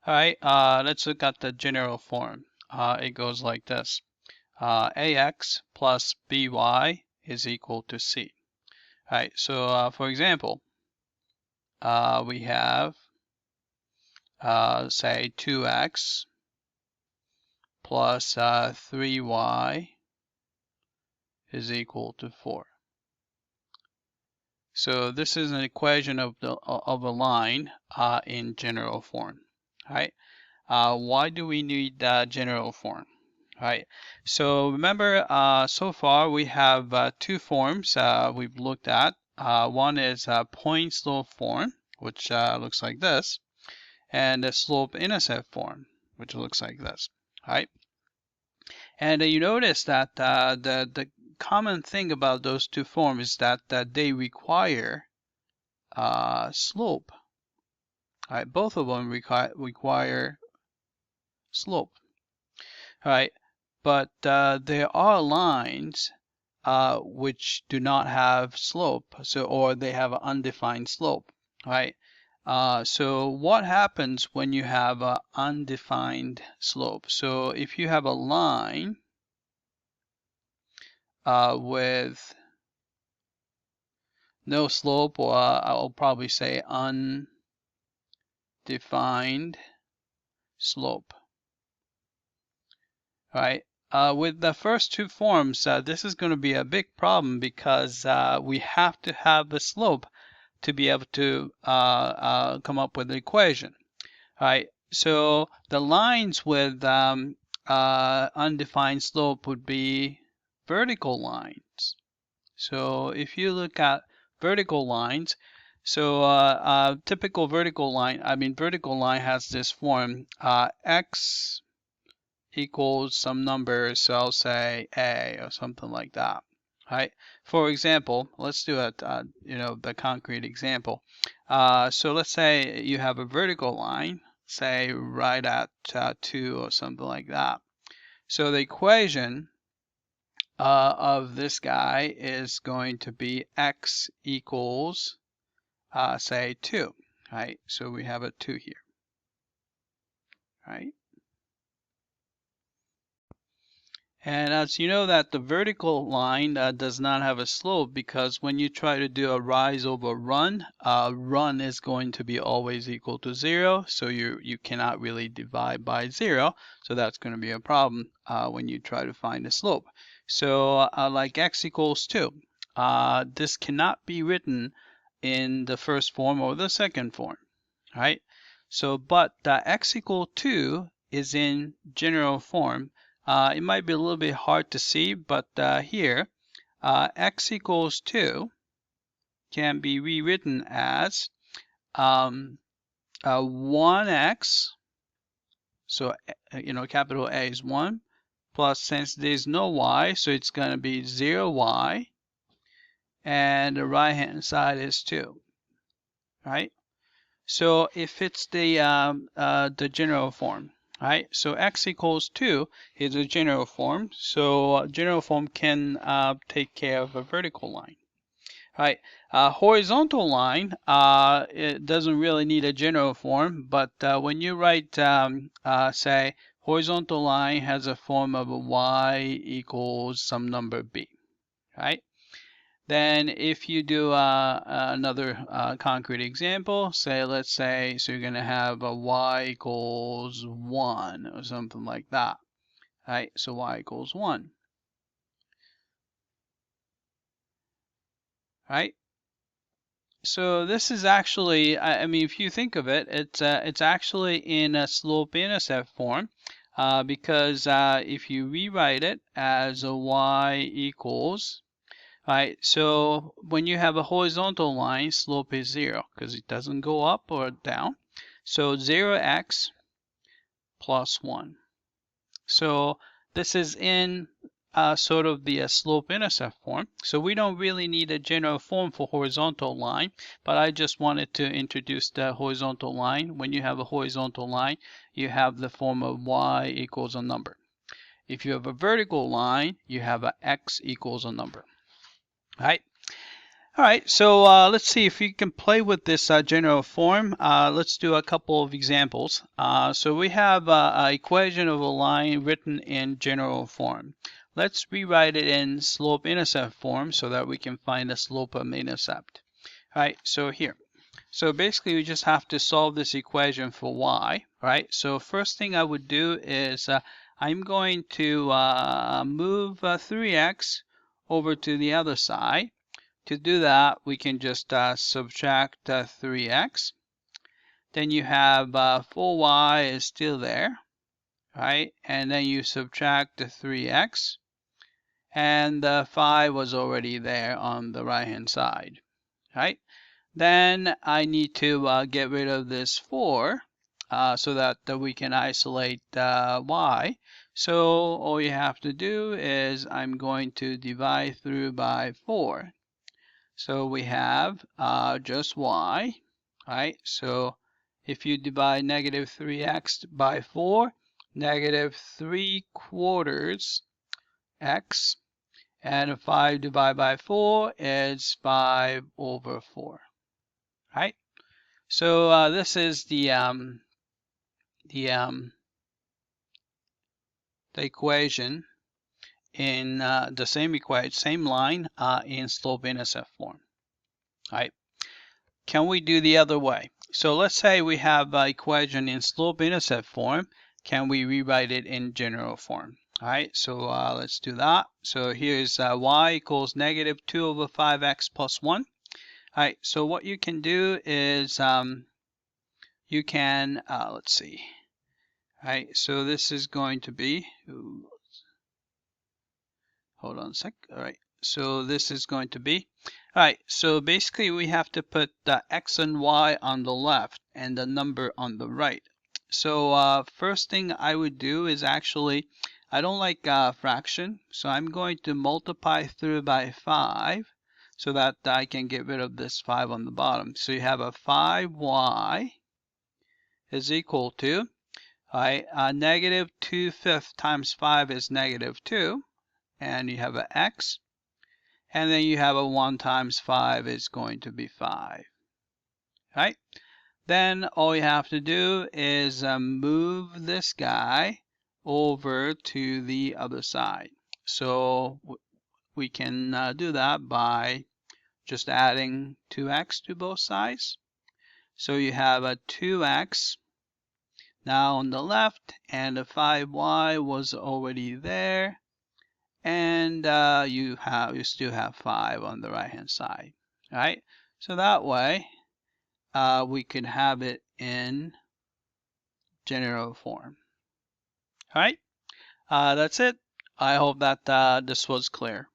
All right, let's look at the general form. It goes like this. Ax plus by is equal to c. All right, so for example, we have, say, 2x plus 3y is equal to 4. So this is an equation of a line in general form. All right. Why do we need general form? All right. So remember, so far we have two forms we've looked at. One is point slope form, which looks like this, and the slope intercept form, which looks like this. All right. And you notice that the common thing about those two forms is that they require slope. All right, both of them require slope. All right, but there are lines which do not have slope, or they have an undefined slope. All right. So what happens when you have an undefined slope? So if you have a line with no slope, or I'll probably say undefined slope. All right. With the first two forms, this is going to be a big problem because we have to have the slope to be able to come up with the equation. All right. So the lines with undefined slope would be vertical lines. So if you look at vertical lines, so typical vertical line, vertical line has this form, x equals some number, so I'll say a or something like that. Right? For example, let's do the concrete example. So let's say you have a vertical line, say right at 2 or something like that. So the equation of this guy is going to be x equals, say, 2. Right? So we have a 2 here. Right? And as you know that the vertical line does not have a slope, because when you try to do a rise over run, run is going to be always equal to 0, so you cannot really divide by 0, so that's going to be a problem when you try to find a slope. So like x equals 2, this cannot be written in the first form or the second form, right? So but x equal 2 is in general form. It might be a little bit hard to see, but here, x equals 2 can be rewritten as 1x, so capital A is 1, plus, since there's no y, so it's going to be 0y, and the right hand side is 2, right? So if it's the general form, right? So x equals 2 is a general form. So general form can take care of a vertical line, right? Horizontal line, it doesn't really need a general form, but when you write, say, horizontal line has a form of a y equals some number b, right? Then if you do another concrete example, let's say, so you're going to have a y equals 1 or something like that, right? So y equals 1, right? So this is actually, if you think of it, it's actually in a slope-intercept form, because if you rewrite it as a y equals, right, so when you have a horizontal line, slope is 0 because it doesn't go up or down. So 0x plus 1. So this is in sort of the slope-intercept form. So we don't really need a general form for horizontal line, but I just wanted to introduce the horizontal line. When you have a horizontal line, you have the form of y equals a number. If you have a vertical line, you have a x equals a number. Right? All right, so let's see if you can play with this general form. Let's do a couple of examples. So we have an equation of a line written in general form. Let's rewrite it in slope-intercept form so that we can find the slope of intercept. All right, so here. So basically, we just have to solve this equation for y, right? So first thing I would do is I'm going to move 3x over to the other side. To do that, we can just subtract 3x. Then you have 4y is still there, right? And then you subtract the 3x. And the 5 was already there on the right-hand side, right? Then I need to get rid of this 4 so that we can isolate y. So all you have to do is I'm going to divide through by 4. So we have just y, right? So if you divide negative 3x by 4, negative 3/4 x, and 5 divided by 4 is 5/4, right? So this is the equation in the same equation, same line in slope-intercept form, right? Can we do the other way? So let's say we have an equation in slope-intercept form. Can we rewrite it in general form? All right, so let's do that. So here's y equals negative 2/5x plus 1. All right, so what you can do is you can, let's see. All right, so this is going to be, hold on a sec. All right, so this is going to be, all right, so basically we have to put the x and y on the left and the number on the right. So first thing I would do is actually, I don't like fraction, so I'm going to multiply through by 5 so that I can get rid of this 5 on the bottom. So you have a 5y is equal to, all right, negative 2/5 times 5 is negative 2, and you have an x, and then you have a 1 times 5 is going to be 5, right? Then all you have to do is move this guy over to the other side. So we can do that by just adding 2x to both sides. So you have a 2x now on the left, and the 5y was already there, and you still have 5 on the right hand side. All right, so that way we can have it in general form. All right, that's it. I hope that this was clear.